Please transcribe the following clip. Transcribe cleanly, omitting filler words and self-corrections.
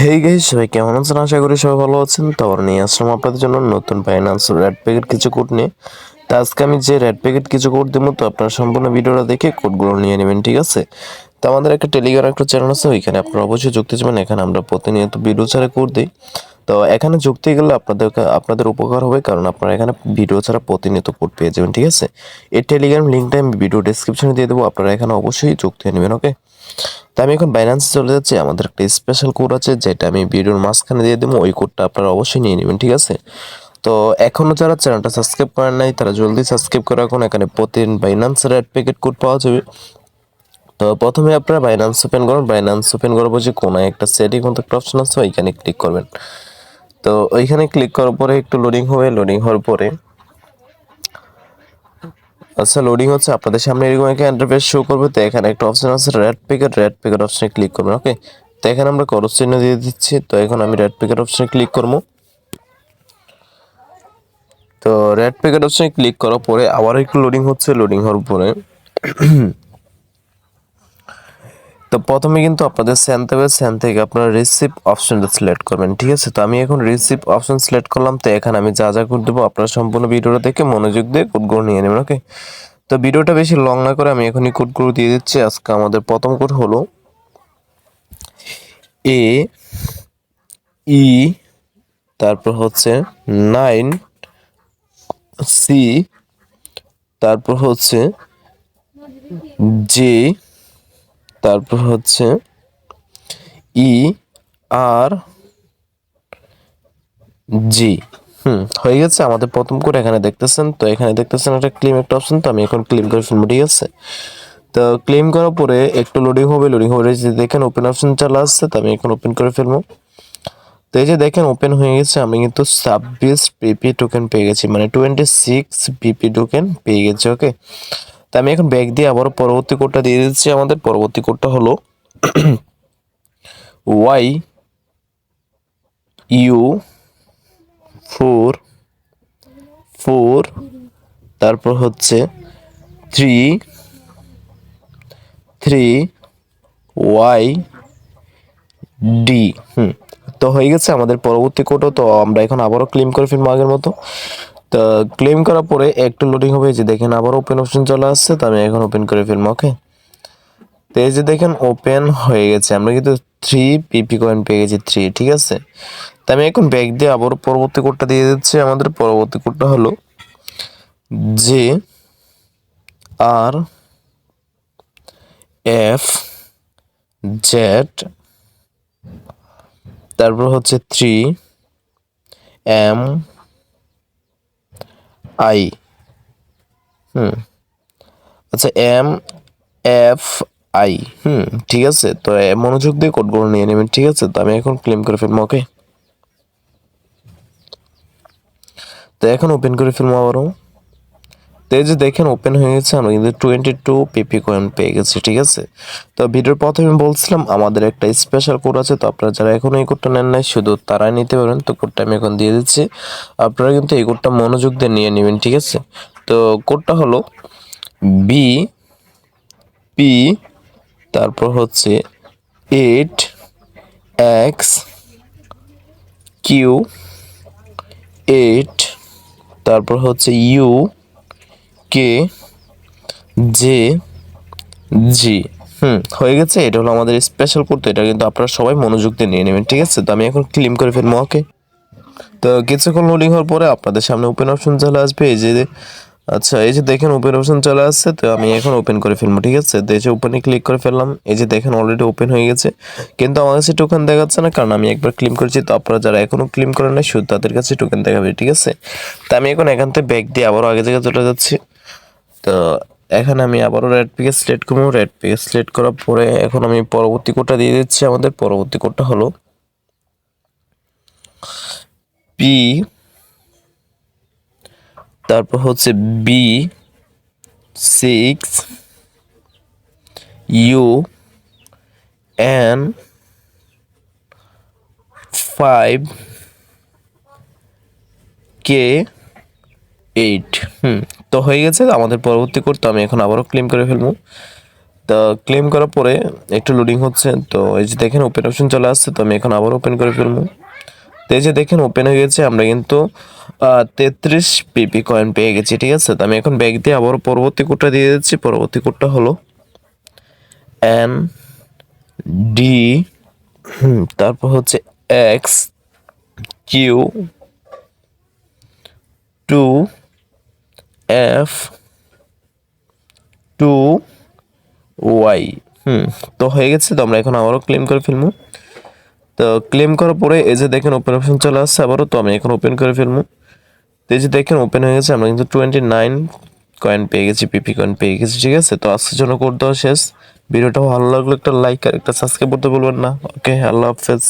Hey guys, সবাই কেমন আছেন? আশা করি সবাই ভালো আছেন। তো আবার নিয়ে আসলাম আপনাদের জন্য নতুন ফাইন্যান্স রেড প্যাকেট কিছু কোড নিয়ে। তো আজকে আমি যে রেড প্যাকেট কিছু কোড দিব, তো আপনারা সম্পূর্ণ ভিডিওটা দেখে কোডগুলো নিয়ে নেবেন, ঠিক আছে? তো আমাদের একটা টেলিগ্রাম একটা চ্যানেল আছে, ওইখানে আপনারা অবশ্যই যুক্ত যাবেন। এখানে আমরা প্রতিনিয়ত ভিডিও ছাড়া কোড দিই। তো এখানে যুক্ত হয়ে গেলে আপনাদের উপকার হবে, কারণ আপনারা এখানে ভিডিও ছাড়া প্রতিনিয়ত কোড পেয়ে যাবেন, ঠিক আছে? এই টেলিগ্রাম লিঙ্কটা আমি ভিডিও ডেসক্রিপশনে দিয়ে দেবো, আপনারা এখানে অবশ্যই যুক্ত হয়ে নেবেন, ওকে? তো আমি এখন বাইন্যান্সে চলে যাচ্ছি। আমাদের একটা স্পেশাল কোড আছে, যেটা আমি ভিডিওর মাঝখানে দিয়ে দেবো। ওই কোডটা আপনারা অবশ্যই নিয়ে নেবেন, ঠিক আছে? তো এখনও যারা চ্যানেলটা সাবস্ক্রাইব করেন নাই, তারা জলদি সাবস্ক্রাইব করে রাখুন। এখানে প্রতিদিন বাইন্যান্স রেড প্যাকেট কোড পাওয়া যাবে। তো প্রথমে আপনারা বাইন্যান্স ওপেন করুন। বাইন্যান্স ওপেন করার পর যে কোনো একটা সেটিং মতো একটা অপশন আছে, ওইখানে ক্লিক করবেন। তো ওইখানে ক্লিক করার পরে একটু লোডিং হবে। লোডিং হওয়ার পরে আচ্ছা, লোডিং হচ্ছে, আপনাদের সামনে এরকম একটা ইন্টারফেস শো করবে। তো এখানে একটা অপশন আছে রেড প্যাকেট। রেড প্যাকেট অপশনে ক্লিক করবেন, ওকে? তো এখানে আমরা ক্রস চিহ্ন দিয়ে দিচ্ছি। তো এখন আমি রেড প্যাকেট অপশনে ক্লিক করবো। তো রেড প্যাকেট অপশনে ক্লিক করার পরে আবার একটু লোডিং হচ্ছে। লোডিং হওয়ার পরে তো প্রথমে কিন্তু আপনাদের সেন থেকে আপনারা রিসিভ অপশনটা সিলেক্ট করবেন, ঠিক আছে? তো আমি এখন রিসিভ অপশন সিলেক্ট করলাম। তো এখানে আমি যা যা কোড দেবো, আপনারা সম্পূর্ণ ভিডিওটা দেখে মনোযোগ দিয়ে কোডগুলো নিয়ে নেবেন, ওকে? তো ভিডিওটা বেশি লং না করে আমি এখনই কোডগুলো দিয়ে দিচ্ছি। আজকে আমাদের প্রথম কোড হলো A E, তারপর হচ্ছে 9 C, তারপর হচ্ছে J, তারপর হচ্ছে E R G। হয়ে গেছে আমাদের প্রথম কোড। এখানে দেখতেছেন, তো এখানে দেখতেছেন একটা ক্লেম একটা অপশন। তো আমি এখন ক্লেম করে ফেলবো, ঠিক আছে? তো ক্লেম করার পরে একটু লোডিং হবে। লোডিং হবে, যে দেখেন ওপেন অপশন চলে আসছে। তো আমি এখন ওপেন করে ফেলবো। তো এই যে দেখেন ওপেন হয়ে গেছে। আমি কিন্তু 26 পিপি টোকেন পেয়ে গেছি, মানে 26 পিপি টোকেন পেয়ে গেছি, ওকে? তো আমি এখন ব্যাক দিয়ে আবারও পরবর্তী কোডটা দিয়ে দিচ্ছি। আমাদের পরবর্তী কোডটা হলো YU44, তারপর হচ্ছে 33YD। তো হয়ে গেছে আমাদের পরবর্তী কোডও। তো আমরা এখন আবারও ক্লেম করে ফেলবো আগের মতো। তো ক্লেম করার পরে একটু লোডিং হবে, যে দেখেন আবার ওপেন অপশন চলে আসছে। তো আমি এখন ওপেন করে ফেলবো, ওকে? তো এই যে দেখেন ওপেন হয়ে গেছে। আমরা কিন্তু 3 পিপি কয়েন পেয়ে গেছি, 3, ঠিক আছে? তো আমি এখন ব্যাক দিয়ে আবার পরবর্তী কোডটা দিয়ে দিচ্ছি। আমাদের পরবর্তী কোডটা হলো JRFZ, তারপর হচ্ছে 3MI। আচ্ছা, MFI। ঠিক আছে? তো মনোযোগ দিয়ে কোডগুলো নিয়ে নেবেন, ঠিক আছে? তো আমি এখন ক্লেম করে ফেলবো, ওকে? তো এখন ওপেন করে ফেলবো আবারও। তো এই যে দেখেন ওপেন হয়ে গেছে। আমরা কিন্তু 22 পিপি কয়েন পেয়ে গেছি, ঠিক আছে? তো ভিডিওর প্রথমে বলছিলাম আমাদের একটা স্পেশাল কোড আছে। তো আপনারা যারা এখন এই কোডটা নেন নাই, শুধু তারাই নিতে পারেন। তো কোডটা আমি এখন দিয়ে দিচ্ছি। আপনারা কিন্তু এই কোডটা মনোযোগ দিয়ে নিয়ে নেবেন, ঠিক আছে? তো কোডটা হলো BP, তারপর হচ্ছে 8XQ8, তারপর হচ্ছে UKJG। হয়ে গেছে। এটা হলো আমাদের স্পেশাল কোড। তো এটা কিন্তু আপনারা সবাই মনোযোগ দিয়ে নিয়ে নেবেন, ঠিক আছে? তো আমি এখন ক্লেম করে ফেলবো, ওকে? তো কিছুক্ষণ লোডিং হওয়ার পরে আপনাদের সামনে ওপেন অপশন চলে আসবে। এই যে আচ্ছা, এই যে দেখেন ওপেন অপশন চলে আসছে। তো আমি এখন ওপেন করে ফেলবো, ঠিক আছে? তো এই যে ওপেনে ক্লিক করে ফেললাম। এই যে দেখেন অলরেডি ওপেন হয়ে গেছে, কিন্তু আমার কাছে টোকেন দেখাচ্ছে না, কারণ আমি একবার ক্লেম করেছি। তো আপনারা যারা এখনো ক্লেম করেন না, শুধু তাদের কাছে টোকেন দেখাবে, ঠিক আছে? তো আমি এখন এখান থেকে ব্যাক দিয়ে আবারও আগে জায়গায় চলে যাচ্ছি। তো এখানে আমি আবারও রেড পেজ সিলেক্ট করবো। রেড পেজ সিলেক্ট করার পরে এখন আমি পরবর্তী কোডটা দিয়ে দিচ্ছি। আমাদের পরবর্তী কোডটা হলো P, তারপর হচ্ছে B6UN5K8। তো হয়ে গেছে আমাদের পরবর্তী কোড। তো আমি এখন আবারও ক্লেম করে ফেলবো। তো ক্লেম করার পরে একটু লোডিং হচ্ছে, তো এই যে দেখেন ওপেন অপশন চলে আসছে, তো আমি এখন আবার ওপেন করে ফেলবো। তো এই যে দেখেন ওপেন হয়ে গেছে, আমরা কিন্তু 33 পিপি কয়েন পেয়ে গেছি, ঠিক আছে। তো আমি এখন ব্যাগ দিয়ে আবার পরবর্তী কোডটা দিয়ে দিচ্ছি। পরবর্তী কোডটা হলো এন ডি, তারপর হচ্ছে এক্স কিউ 2F2Y। তো হয়ে গেছে। তো আমরা এখন আবারও ক্লেম করে ফেলবো। তো ক্লেম করার পরে এই যে দেখেন ওপেন অপশন চলে আসছে আবারও, তো আমি এখন ওপেন করে ফেলবো। তো এই যে দেখেন ওপেন হয়ে গেছে, আমরা কিন্তু 29 কয়েন পেয়ে গেছি, পিপি কয়েন পেয়ে গেছি, ঠিক আছে। তো আজকের জন্য কোড দেওয়া শেষ। ভিডিওটা ভালো লাগলো একটা লাইক আর একটা সাবস্ক্রাইব করতে বলবেন না। ওকে, আল্লাহ হাফেজ।